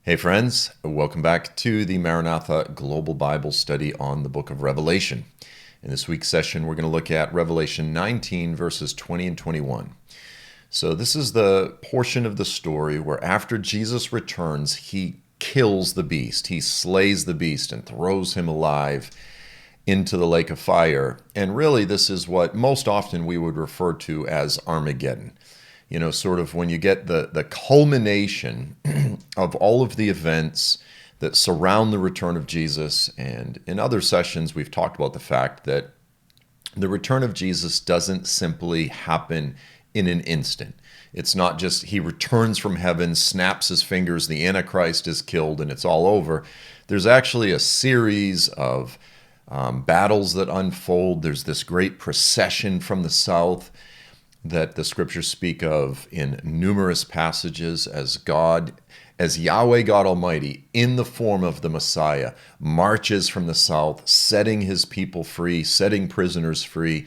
Hey friends, welcome back to the Maranatha Global Bible Study on the book of Revelation. In this week's session, we're going to look at Revelation 19, verses 20 and 21. So this is the portion of the story where after Jesus returns, he kills the beast. He slays the beast and throws him alive into the lake of fire. And really, this is what most often we would refer to as Armageddon. You know, sort of when you get the culmination of all of the events that surround the return of Jesus. And in other sessions, we've talked about the fact that the return of Jesus doesn't simply happen in an instant. It's not just he returns from heaven, snaps his fingers, the Antichrist is killed, and it's all over. There's actually a series of battles that unfold. There's this great procession from the south that the scriptures speak of in numerous passages as Yahweh God Almighty, in the form of the Messiah, marches from the south, setting his people free, setting prisoners free.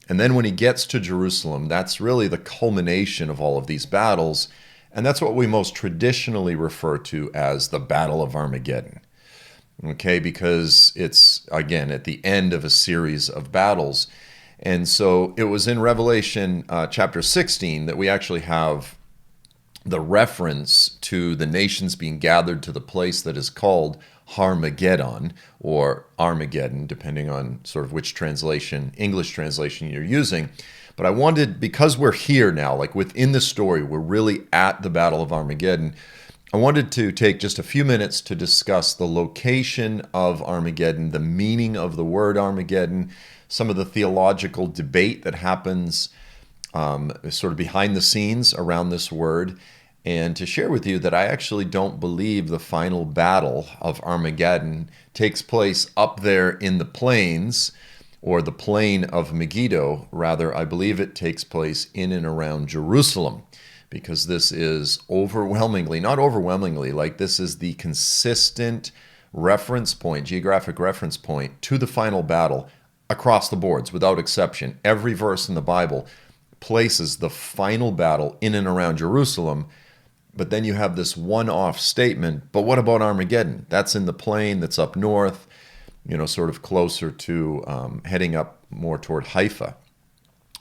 And then when he gets to Jerusalem, that's really the culmination of all of these battles. And that's what we most traditionally refer to as the Battle of Armageddon. Okay, because it's, again, at the end of a series of battles. And so it was in Revelation chapter 16 that we actually have the reference to the nations being gathered to the place that is called Armageddon, or Armageddon, depending on sort of which translation, English translation you're using. But I wanted, because we're here now, like within the story, we're really at the Battle of Armageddon, I wanted to take just a few minutes to discuss the location of Armageddon, the meaning of the word Armageddon, some of the theological debate that happens sort of behind the scenes around this word, and to share with you that I actually don't believe the final battle of Armageddon takes place up there in the plains, or the plain of Megiddo. Rather, I believe it takes place in and around Jerusalem, because this is overwhelmingly, not overwhelmingly, like this is the consistent reference point, geographic reference point to the final battle across the boards, without exception. Every verse in the Bible places the final battle in and around Jerusalem, but then you have this one-off statement, but what about Armageddon? That's in the plain, that's up north, you know, sort of closer to heading up more toward Haifa.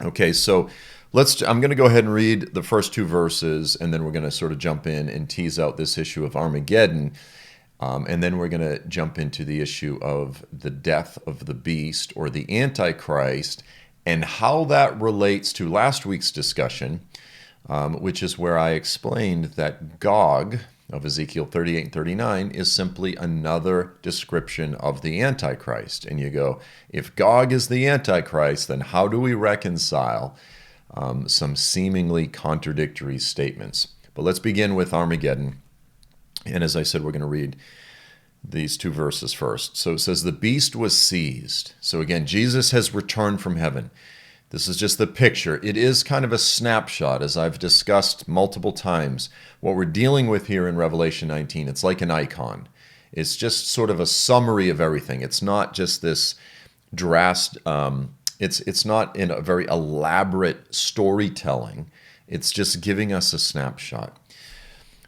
Okay, so I'm going to go ahead and read the first two verses, and then we're going to sort of jump in and tease out this issue of Armageddon. And then we're going to jump into the issue of the death of the beast, or the Antichrist, and how that relates to last week's discussion, which is where I explained that Gog of Ezekiel 38 and 39 is simply another description of the Antichrist. And you go, if Gog is the Antichrist, then how do we reconcile some seemingly contradictory statements? But let's begin with Armageddon. And as I said, we're going to read these two verses first. So it says, the beast was seized. So again, Jesus has returned from heaven. This is just the picture. It is kind of a snapshot, as I've discussed multiple times. What we're dealing with here in Revelation 19, it's like an icon. It's just sort of a summary of everything. It's not just this it's not in a very elaborate storytelling. It's just giving us a snapshot.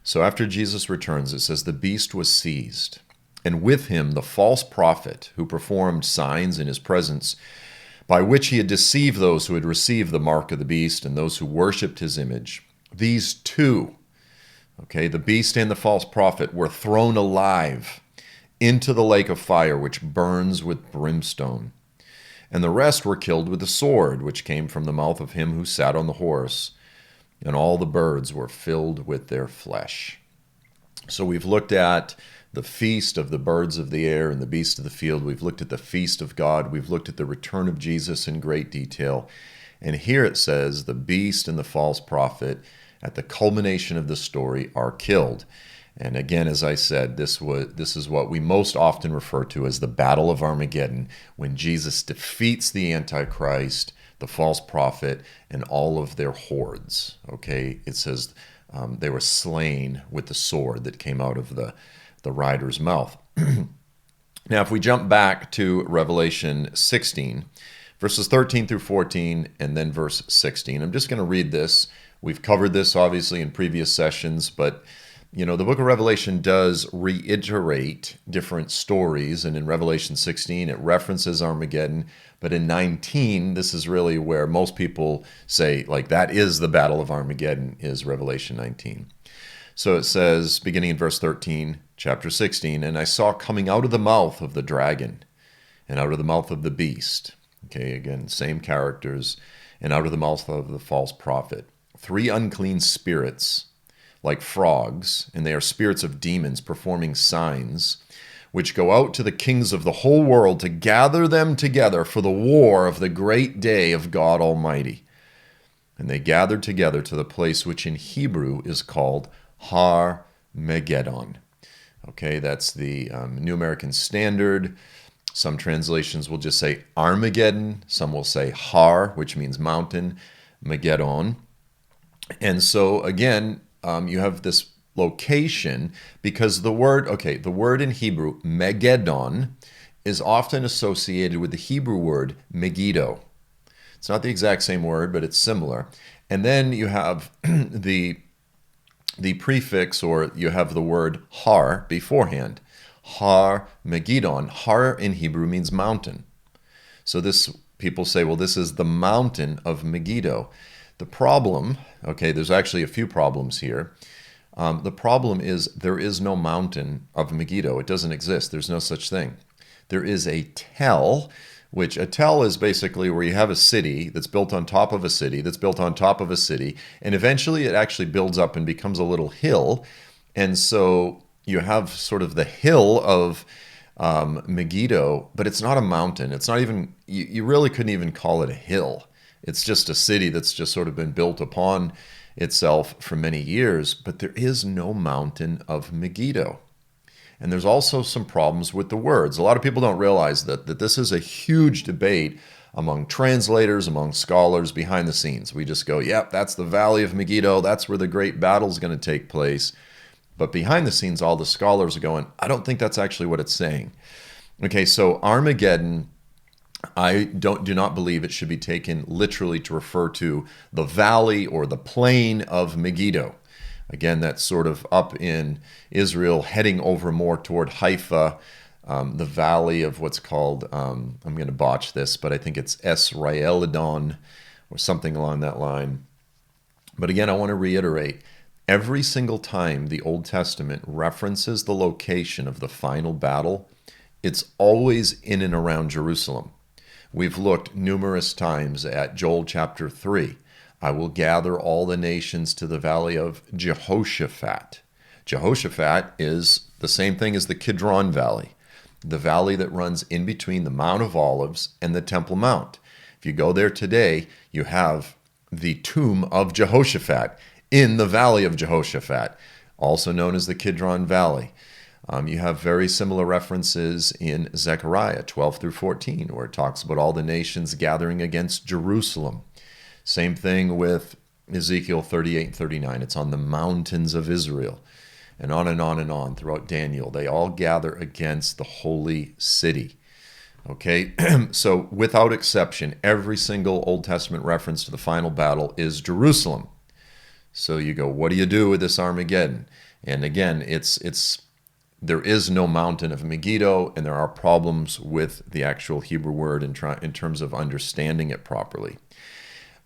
So after Jesus returns, it says, the beast was seized, and with him the false prophet who performed signs in his presence, by which he had deceived those who had received the mark of the beast and those who worshipped his image. These two, okay, the beast and the false prophet, were thrown alive into the lake of fire, which burns with brimstone. And the rest were killed with the sword, which came from the mouth of him who sat on the horse. And all the birds were filled with their flesh. So we've looked at the feast of the birds of the air and the beasts of the field. We've looked at the feast of God. We've looked at the return of Jesus in great detail. And here it says the beast and the false prophet, at the culmination of the story, are killed. And again, as I said, this is what we most often refer to as the Battle of Armageddon, when Jesus defeats the Antichrist, the false prophet, and all of their hordes. Okay, it says they were slain with the sword that came out of the rider's mouth. Now, if we jump back to Revelation 16, verses 13 through 14, and then verse 16, I'm just going to read this. We've covered this, obviously, in previous sessions, but The book of Revelation does reiterate different stories, and in Revelation 16 it references Armageddon, but in 19 this is really where most people say, like, that is the battle of Armageddon, is Revelation 19. So it says, beginning in verse 13, chapter 16, "And I saw coming out of the mouth of the dragon, and out of the mouth of the beast," okay, again, same characters, "and out of the mouth of the false prophet, 3 unclean spirits, like frogs, and they are spirits of demons performing signs, which go out to the kings of the whole world to gather them together for the war of the great day of God Almighty. And they gathered together to the place which in Hebrew is called Armageddon." Okay, that's the New American Standard. Some translations will just say Armageddon. Some will say Har, which means mountain, Megiddon. And so again, you have this location because the word in Hebrew, Megiddon, is often associated with the Hebrew word Megiddo. It's not the exact same word, but it's similar. And then you have the prefix, or you have the word Har beforehand. Har Megiddon. Har in Hebrew means mountain. So people say, well, this is the mountain of Megiddo. The problem, there's actually a few problems here. The problem is there is no mountain of Megiddo. It doesn't exist. There's no such thing. There is a tell, which a tell is basically where you have a city that's built on top of a city that's built on top of a city, and eventually it actually builds up and becomes a little hill. And so you have sort of the hill of Megiddo, but it's not a mountain. It's not even, you really couldn't even call it a hill. It's just a city that's just sort of been built upon itself for many years, but there is no mountain of Megiddo. And there's also some problems with the words. A lot of people don't realize that this is a huge debate among translators, among scholars behind the scenes. We just go, yep, that's the Valley of Megiddo. That's where the great battle is going to take place. But behind the scenes, all the scholars are going, I don't think that's actually what it's saying. Okay, so Armageddon, I do not believe it should be taken literally to refer to the valley or the plain of Megiddo. Again, that's sort of up in Israel, heading over more toward Haifa, the valley of what's called, I'm going to botch this, but I think it's Esraelidon or something along that line. But again, I want to reiterate, every single time the Old Testament references the location of the final battle, it's always in and around Jerusalem. We've looked numerous times at Joel chapter 3. I will gather all the nations to the valley of Jehoshaphat. Jehoshaphat is the same thing as the Kidron Valley, the valley that runs in between the Mount of Olives and the Temple Mount. If you go there today, you have the tomb of Jehoshaphat in the valley of Jehoshaphat, also known as the Kidron Valley. You have very similar references in Zechariah 12 through 14, where it talks about all the nations gathering against Jerusalem. Same thing with Ezekiel 38 and 39. It's on the mountains of Israel. And on and on and on throughout Daniel. They all gather against the holy city. Okay, so without exception, every single Old Testament reference to the final battle is Jerusalem. So you go, what do you do with this Armageddon? And again, there is no mountain of Megiddo, and there are problems with the actual Hebrew word in terms of understanding it properly.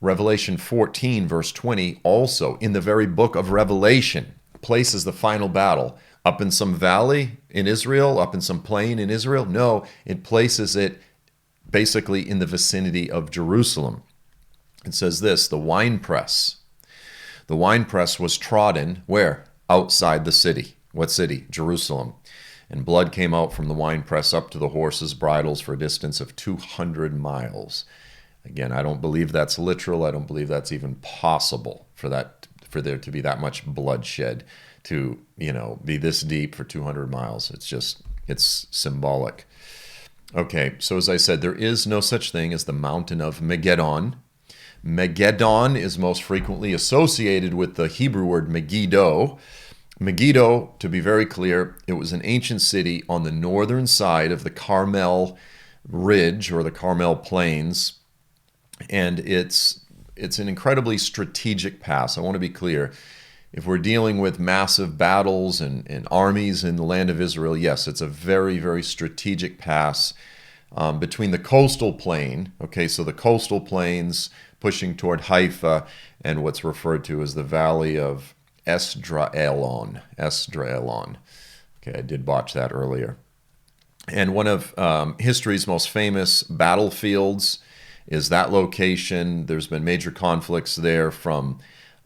Revelation 14, verse 20, also in the very book of Revelation, places the final battle up in some valley in Israel, up in some plain in Israel. No, it places it basically in the vicinity of Jerusalem. It says this, the winepress. The winepress was trodden, where? Outside the city. What city? Jerusalem. And blood came out from the winepress up to the horses' bridles for a distance of 200 miles. Again, I don't believe that's literal. I don't believe that's even possible for there to be that much bloodshed to, be this deep for 200 miles. It's symbolic. Okay, so as I said, there is no such thing as the mountain of Megiddon. Megiddon is most frequently associated with the Hebrew word Megiddo. Megiddo, to be very clear, it was an ancient city on the northern side of the Carmel Ridge or the Carmel Plains, and it's an incredibly strategic pass. I want to be clear. if we're dealing with massive battles and armies in the land of Israel, yes, it's a very, very strategic pass between the coastal plain, okay, so the coastal plains pushing toward Haifa and what's referred to as the valley of Esdraelon. Okay, I did botch that earlier. And one of history's most famous battlefields is that location. There's been major conflicts there from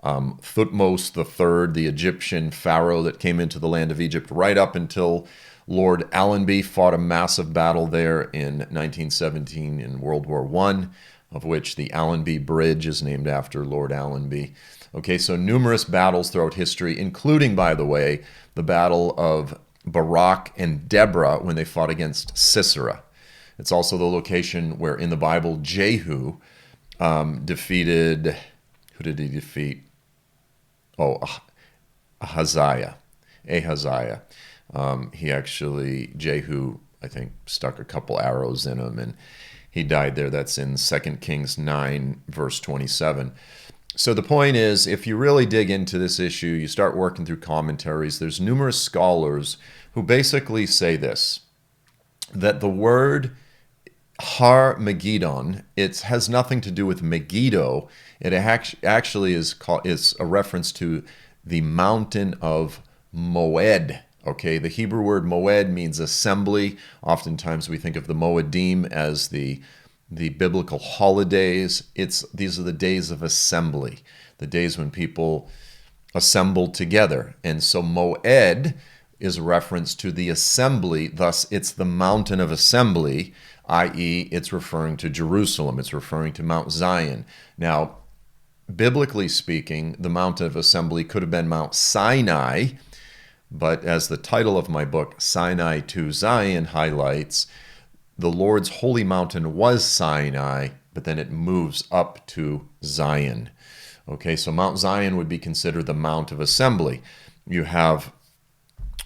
Thutmose III, the Egyptian pharaoh that came into the land of Egypt, right up until Lord Allenby fought a massive battle there in 1917 in World War I, of which the Allenby Bridge is named after Lord Allenby. Okay, so numerous battles throughout history, including, by the way, the Battle of Barak and Deborah when they fought against Sisera. It's also the location where in the Bible Jehu defeated, who did he defeat? Oh, Ahaziah. Jehu, I think, stuck a couple arrows in him and he died there. That's in 2 Kings 9, verse 27. So the point is, if you really dig into this issue, you start working through commentaries, there's numerous scholars who basically say this, that the word Armageddon, it has nothing to do with Megiddo. It actually is a reference to the mountain of Moed. Okay, the Hebrew word Moed means assembly. Oftentimes we think of the Moedim as the biblical holidays. These are the days of assembly, the days when people assemble together. And so Moed is a reference to the assembly. Thus, it's the mountain of assembly, i.e., it's referring to Jerusalem. It's referring to Mount Zion. Now, biblically speaking, the mountain of assembly could have been Mount Sinai, but as the title of my book, Sinai to Zion, highlights, the Lord's holy mountain was Sinai, but then it moves up to Zion. Okay, so Mount Zion would be considered the Mount of Assembly. You have,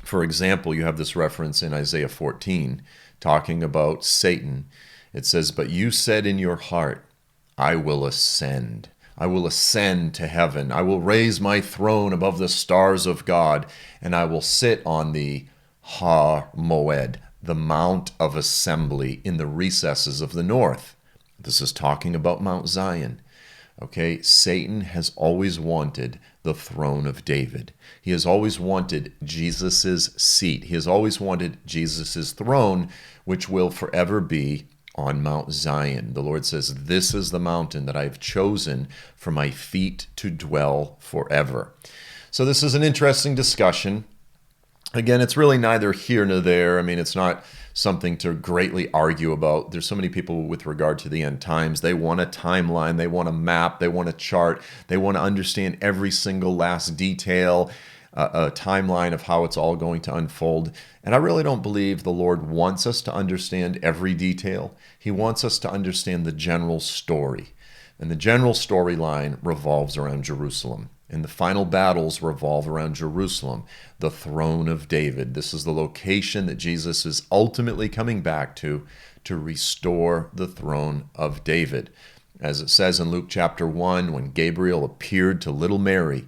for example, you have this reference in Isaiah 14, talking about Satan. It says, "But you said in your heart, I will ascend. I will ascend to heaven. I will raise my throne above the stars of God, and I will sit on the Har Moed, the Mount of Assembly in the recesses of the north." This is talking about Mount Zion. Okay, Satan has always wanted the throne of David. He has always wanted Jesus's seat. He has always wanted Jesus's throne, which will forever be on Mount Zion. The Lord says, "This is the mountain that I have chosen for my feet to dwell forever." So this is an interesting discussion. Again, it's really neither here nor there. I mean, it's not something to greatly argue about. There's so many people with regard to the end times. They want a timeline. They want a map. They want a chart. They want to understand every single last detail, a timeline of how it's all going to unfold. And I really don't believe the Lord wants us to understand every detail. He wants us to understand the general story. And the general storyline revolves around Jerusalem. And the final battles revolve around Jerusalem, the throne of David. This is the location that Jesus is ultimately coming back to restore the throne of David. As it says in Luke chapter 1, when Gabriel appeared to little Mary,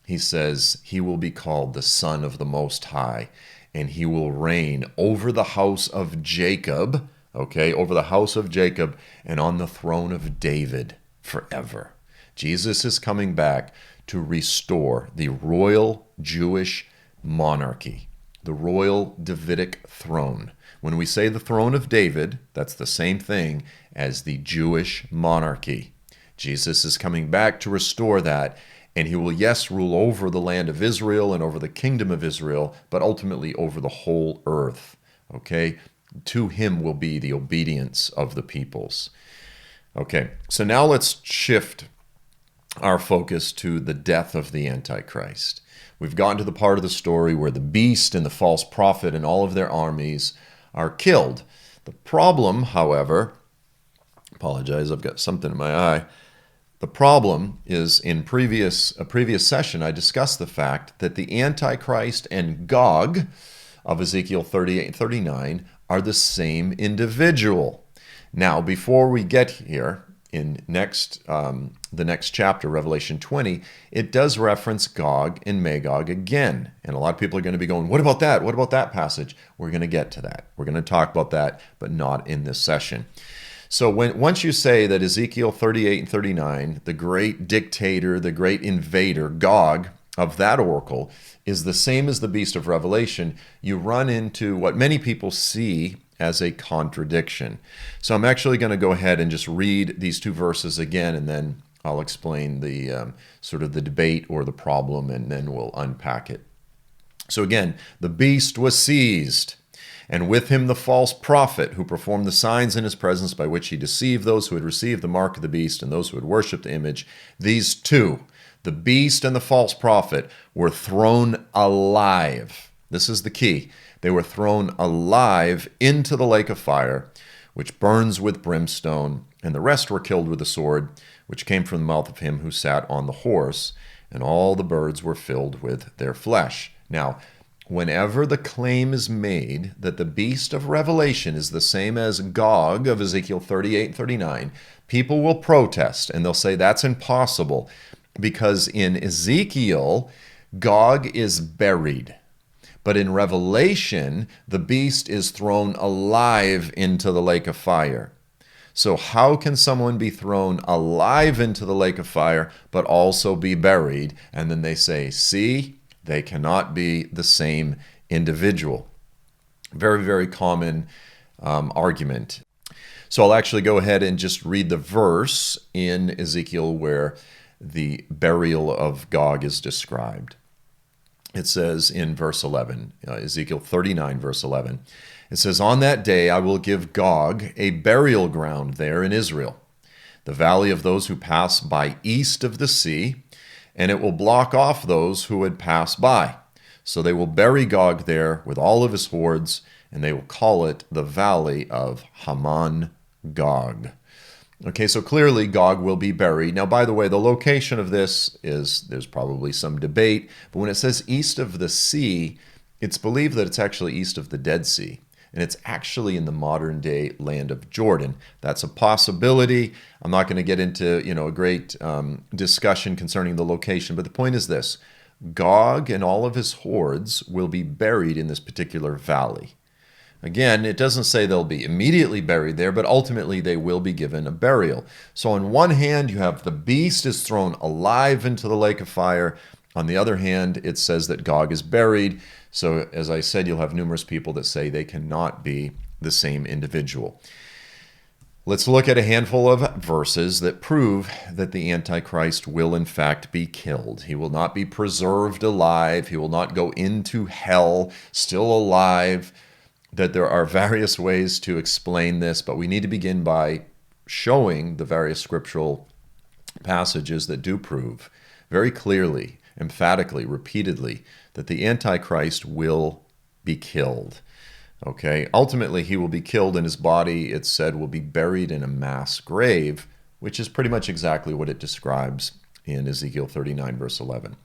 he says, "He will be called the Son of the Most High, and he will reign over the house of Jacob," okay, over the house of Jacob, "and on the throne of David forever." Jesus is coming back to restore the royal Jewish monarchy, the royal Davidic throne. When we say the throne of David, that's the same thing as the Jewish monarchy. Jesus is coming back to restore that, and he will, yes, rule over the land of Israel and over the kingdom of Israel, but ultimately over the whole earth, okay? To him will be the obedience of the peoples. Okay, so now let's shift our focus to the death of the Antichrist. We've gotten to the part of the story where the beast and the false prophet and all of their armies are killed. The problem, however, apologize, I've got something in my eye. The problem is in a previous session, I discussed the fact that the Antichrist and Gog of Ezekiel 38 and 39 are the same individual. Now, before we get here, in the next chapter, Revelation 20, it does reference Gog and Magog again. And a lot of people are going to be going, what about that? What about that passage? We're going to get to that. We're going to talk about that, but not in this session. So once you say that Ezekiel 38 and 39, the great dictator, the great invader, Gog, of that oracle, is the same as the beast of Revelation, you run into what many people see as a contradiction. So I'm actually going to go ahead and just read these two verses again, and then I'll explain the sort of the debate or the problem, and then we'll unpack it. So again, the beast was seized, and with him the false prophet who performed the signs in his presence by which he deceived those who had received the mark of the beast and those who had worshipped the image. These two, the beast and the false prophet, were thrown alive. This is the key. They were thrown alive into the lake of fire, which burns with brimstone, and the rest were killed with the sword, which came from the mouth of him who sat on the horse, and all the birds were filled with their flesh. Now, whenever the claim is made that the beast of Revelation is the same as Gog of Ezekiel 38 and 39, people will protest, and they'll say that's impossible, because in Ezekiel, Gog is buried. But in Revelation, the beast is thrown alive into the lake of fire. So how can someone be thrown alive into the lake of fire, but also be buried? And then they say, see, they cannot be the same individual. Very, very common argument. So I'll actually go ahead and just read the verse in Ezekiel where the burial of Gog is described. It says in verse 11, Ezekiel 39, verse 11, it says, on that day I will give Gog a burial ground there in Israel, the valley of those who pass by east of the sea, and it will block off those who would pass by. So they will bury Gog there with all of his hordes, and they will call it the valley of Haman Gog. Okay, so clearly Gog will be buried. Now, by the way, the location of this there's probably some debate, but when it says east of the sea, it's believed that it's actually east of the Dead Sea, and it's actually in the modern-day land of Jordan. That's a possibility. I'm not going to get into a great discussion concerning the location, but the point is this. Gog and all of his hordes will be buried in this particular valley. Again, it doesn't say they'll be immediately buried there, but ultimately they will be given a burial. So on one hand, you have the beast is thrown alive into the lake of fire. On the other hand, it says that Gog is buried. So as I said, you'll have numerous people that say they cannot be the same individual. Let's look at a handful of verses that prove that the Antichrist will in fact be killed. He will not be preserved alive. He will not go into hell still alive. That there are various ways to explain this, but we need to begin by showing the various scriptural passages that do prove very clearly, emphatically, repeatedly, that the Antichrist will be killed. Okay, ultimately he will be killed, and his body, it's said, will be buried in a mass grave, which is pretty much exactly what it describes in Ezekiel 39, verse 11.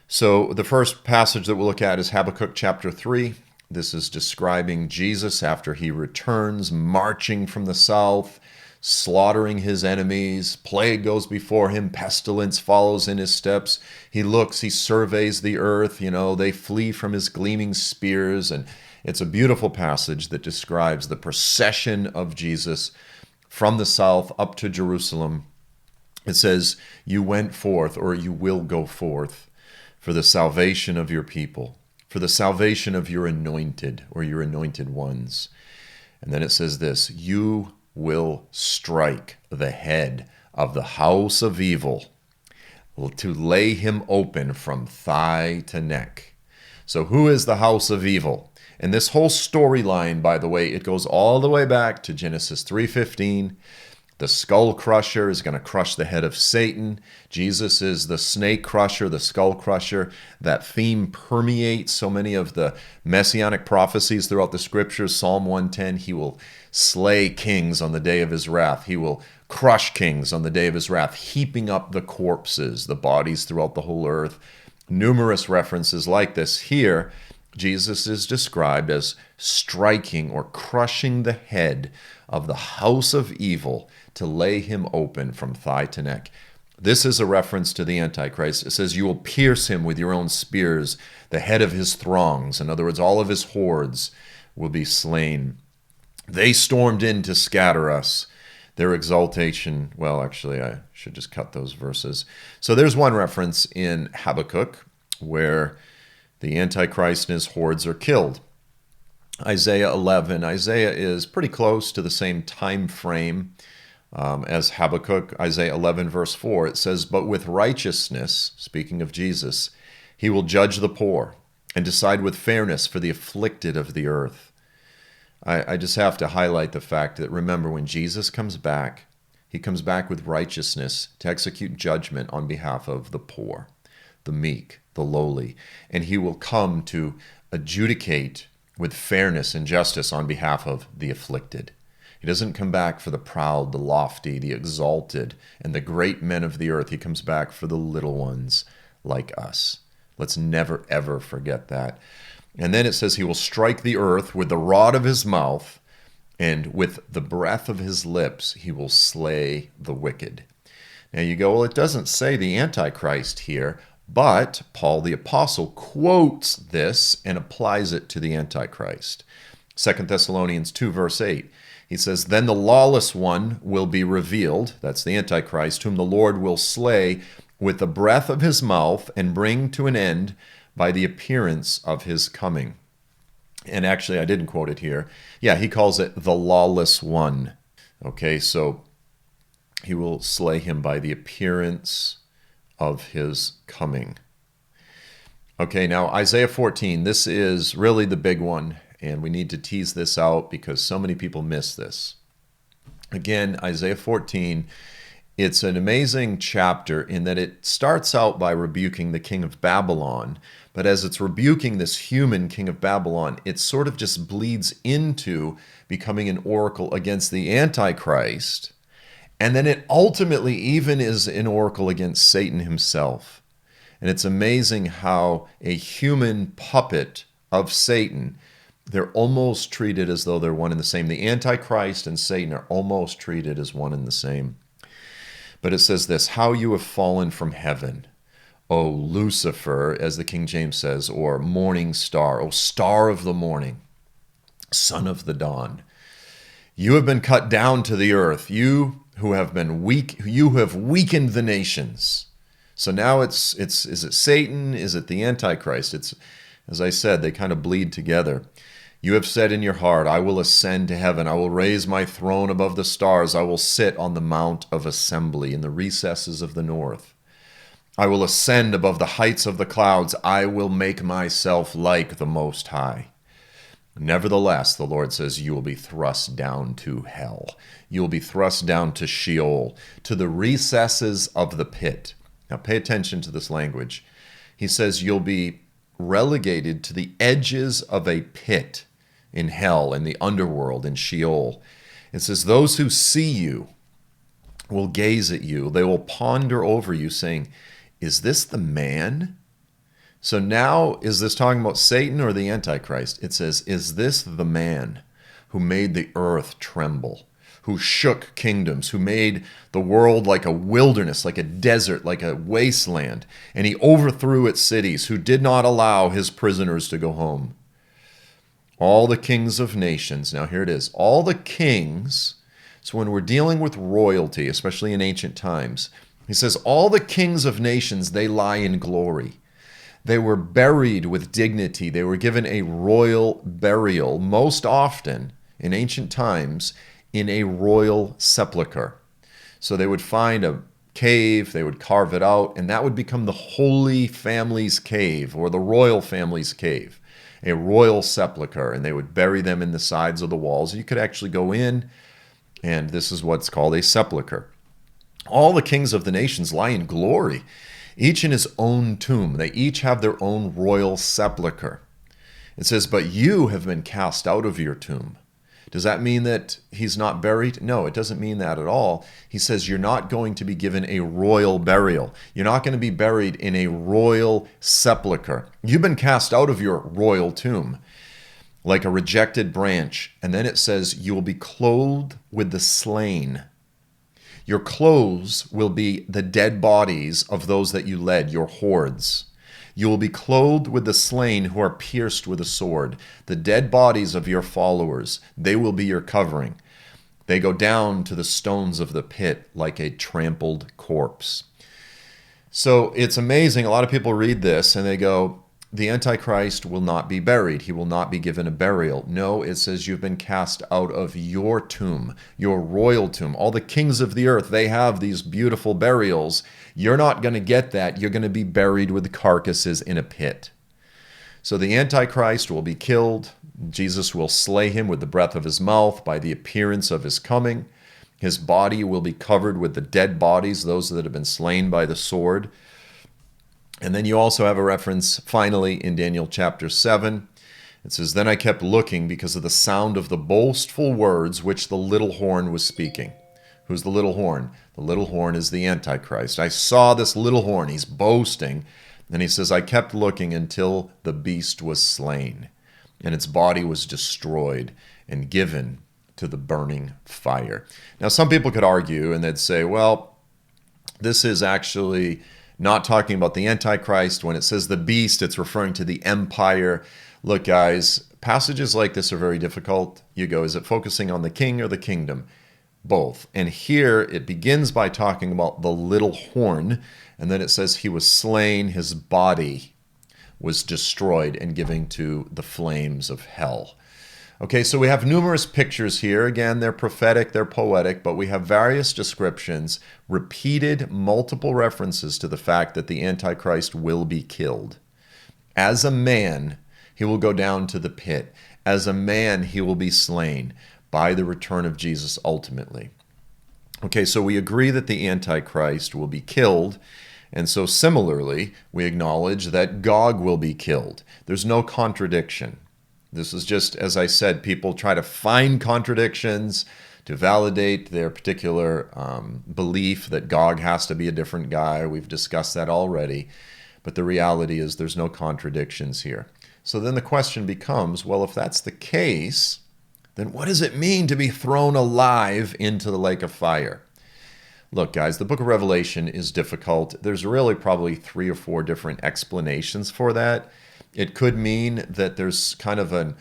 So the first passage that we'll look at is Habakkuk chapter 3. This is describing Jesus after he returns, marching from the south, slaughtering his enemies. Plague goes before him. Pestilence follows in his steps. He looks, he surveys the earth. They flee from his gleaming spears. And it's a beautiful passage that describes the procession of Jesus from the south up to Jerusalem. It says, you went forth, or you will go forth, for the salvation of your people, for the salvation of your anointed, or your anointed ones. And then it says this, you will strike the head of the house of evil, to lay him open from thigh to neck. So who is the house of evil? And this whole storyline, by the way, it goes all the way back to Genesis 3:15. The skull crusher is going to crush the head of Satan. Jesus is the snake crusher, the skull crusher. That theme permeates so many of the messianic prophecies throughout the scriptures. Psalm 110, he will slay kings on the day of his wrath. He will crush kings on the day of his wrath, heaping up the corpses, the bodies throughout the whole earth. Numerous references like this here. Jesus is described as striking or crushing the head of the house of evil to lay him open from thigh to neck. This is a reference to the Antichrist. It says, you will pierce him with your own spears, the head of his throngs. In other words, all of his hordes will be slain. They stormed in to scatter us. Their exaltation, well, actually, I should just cut those verses. So there's one reference in Habakkuk where the Antichrist and his hordes are killed. Isaiah 11. Isaiah is pretty close to the same time frame as Habakkuk. Isaiah 11, verse 4, it says, but with righteousness, speaking of Jesus, he will judge the poor and decide with fairness for the afflicted of the earth. I just have to highlight the fact that, remember, when Jesus comes back, he comes back with righteousness to execute judgment on behalf of the poor, the meek, the lowly, and he will come to adjudicate with fairness and justice on behalf of the afflicted. He doesn't come back for the proud, the lofty, the exalted, and the great men of the earth. He comes back for the little ones like us. Let's never, ever forget that. And then it says he will strike the earth with the rod of his mouth, and with the breath of his lips he will slay the wicked. Now you go, well, it doesn't say the Antichrist here, but Paul the Apostle quotes this and applies it to the Antichrist. 2 Thessalonians 2, verse 8. He says, then the lawless one will be revealed, that's the Antichrist, whom the Lord will slay with the breath of his mouth and bring to an end by the appearance of his coming. And actually, I didn't quote it here. Yeah, he calls it the lawless one. Okay, so he will slay him by the appearance of his coming. Okay, now Isaiah 14, this is really the big one, and we need to tease this out because so many people miss this. Again, Isaiah 14, it's an amazing chapter in that it starts out by rebuking the king of Babylon, but as it's rebuking this human king of Babylon, it sort of just bleeds into becoming an oracle against the Antichrist, and then it ultimately even is an oracle against Satan himself. And it's amazing how a human puppet of Satan, they're almost treated as though they're one and the same. The Antichrist and Satan are almost treated as one and the same. But it says this, how you have fallen from heaven, O Lucifer, as the King James says, or morning star, O star of the morning, son of the dawn. You have been cut down to the earth, you who have been weak, you who have weakened the nations. So now is it Satan? Is it the Antichrist? It's, as I said, they kind of bleed together. You have said in your heart, I will ascend to heaven. I will raise my throne above the stars. I will sit on the mount of assembly in the recesses of the north. I will ascend above the heights of the clouds. I will make myself like the Most High. Nevertheless, the Lord says, you will be thrust down to hell. You will be thrust down to Sheol, to the recesses of the pit. Now pay attention to this language. He says you'll be relegated to the edges of a pit in hell, in the underworld, in Sheol. It says those who see you will gaze at you. They will ponder over you, saying, is this the man? So now, is this talking about Satan or the Antichrist? It says, is this the man who made the earth tremble, who shook kingdoms, who made the world like a wilderness, like a desert, like a wasteland, and he overthrew its cities, who did not allow his prisoners to go home? All the kings of nations, now here it is, all the kings, so when we're dealing with royalty, especially in ancient times, he says, all the kings of nations, they lie in glory. They were buried with dignity. They were given a royal burial, most often in ancient times, in a royal sepulcher. So they would find a cave, they would carve it out, and that would become the Holy Family's cave or the royal family's cave, a royal sepulcher, and they would bury them in the sides of the walls. You could actually go in, and this is what's called a sepulcher. All the kings of the nations lie in glory, each in his own tomb. They each have their own royal sepulcher. It says, but you have been cast out of your tomb Does that mean that he's not buried? No, it doesn't mean that at all. He says you're not going to be given a royal burial. You're not going to be buried in a royal sepulcher. You've been cast out of your royal tomb like a rejected branch. And then it says you will be clothed with the slain. Your clothes will be the dead bodies of those that you led, your hordes. You will be clothed with the slain who are pierced with a sword. The dead bodies of your followers, they will be your covering. They go down to the stones of the pit like a trampled corpse. So it's amazing. A lot of people read this and they go, the Antichrist will not be buried. He will not be given a burial. No, it says you've been cast out of your tomb, your royal tomb. All the kings of the earth, they have these beautiful burials. You're not going to get that. You're going to be buried with carcasses in a pit. So the Antichrist will be killed. Jesus will slay him with the breath of his mouth by the appearance of his coming. His body will be covered with the dead bodies, those that have been slain by the sword. And then you also have a reference, finally, in Daniel chapter 7. It says, then I kept looking because of the sound of the boastful words which the little horn was speaking. Who's the little horn? The little horn is the Antichrist. I saw this little horn. He's boasting. And he says, I kept looking until the beast was slain, and its body was destroyed and given to the burning fire. Now, some people could argue, and they'd say, well, this is actually not talking about the Antichrist. When it says the beast, it's referring to the empire. Look, guys, passages like this are very difficult. You go, is it focusing on the king or the kingdom? Both. And here it begins by talking about the little horn, and then it says he was slain, his body was destroyed and given to the flames of hell. Okay, so we have numerous pictures here. Again, they're prophetic, they're poetic, but we have various descriptions, repeated multiple references to the fact that the Antichrist will be killed. As a man, he will go down to the pit. As a man, he will be slain by the return of Jesus ultimately. Okay, so we agree that the Antichrist will be killed, and so similarly, we acknowledge that Gog will be killed. There's no contradiction. This is just, as I said, people try to find contradictions to validate their particular belief that Gog has to be a different guy. We've discussed that already. But the reality is there's no contradictions here. So then the question becomes, well, if that's the case, then what does it mean to be thrown alive into the lake of fire? Look, guys, the book of Revelation is difficult. There's really probably 3 or 4 different explanations for that. It could mean that there's kind of an,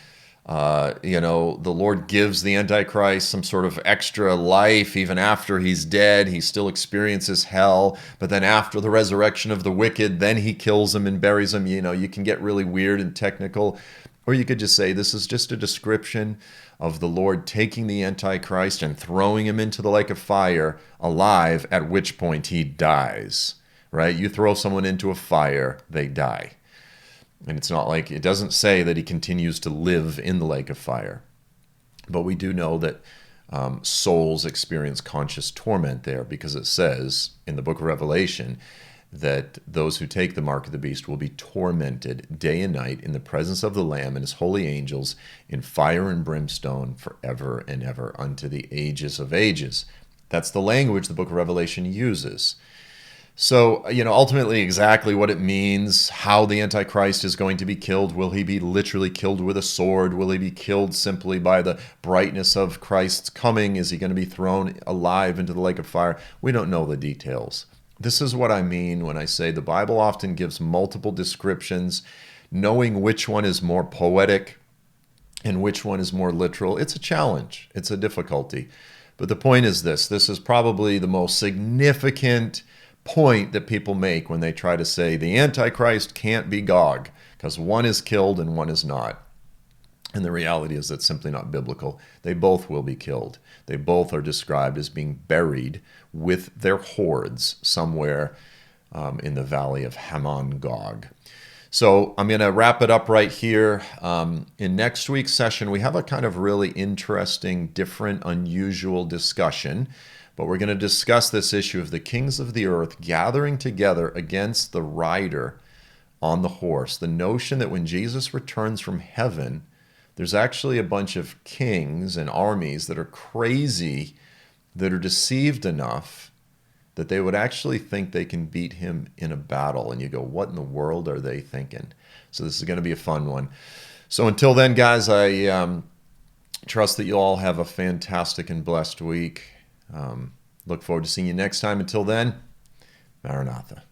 the Lord gives the Antichrist some sort of extra life. Even after he's dead, he still experiences hell. But then after the resurrection of the wicked, then he kills them and buries them. You can get really weird and technical. Or you could just say this is just a description of the Lord taking the Antichrist and throwing him into the lake of fire alive, at which point he dies, right? You throw someone into a fire, they die. And it's not like, it doesn't say that he continues to live in the lake of fire. But we do know that souls experience conscious torment there, because it says in the book of Revelation that those who take the mark of the beast will be tormented day and night in the presence of the Lamb and his holy angels in fire and brimstone forever and ever unto the ages of ages. That's the language the book of Revelation uses. So, ultimately exactly what it means, how the Antichrist is going to be killed. Will he be literally killed with a sword? Will he be killed simply by the brightness of Christ's coming? Is he going to be thrown alive into the lake of fire? We don't know the details. This is what I mean when I say the Bible often gives multiple descriptions. Knowing which one is more poetic and which one is more literal, it's a challenge. It's a difficulty. But the point is this is probably the most significant point that people make when they try to say the Antichrist can't be Gog, because one is killed and one is not. And the reality is that's simply not biblical. They both will be killed. They both are described as being buried with their hordes somewhere in the valley of Hamon Gog. So I'm going to wrap it up right here. In next week's session, we have a kind of really interesting, different, unusual discussion. But we're going to discuss this issue of the kings of the earth gathering together against the rider on the horse. The notion that when Jesus returns from heaven, There's actually a bunch of kings and armies that are crazy, that are deceived enough that they would actually think they can beat him in a battle. And you go, what in the world are they thinking? So this is going to be a fun one. So until then, guys, I trust that you all have a fantastic and blessed week. Look forward to seeing you next time. Until then, Maranatha.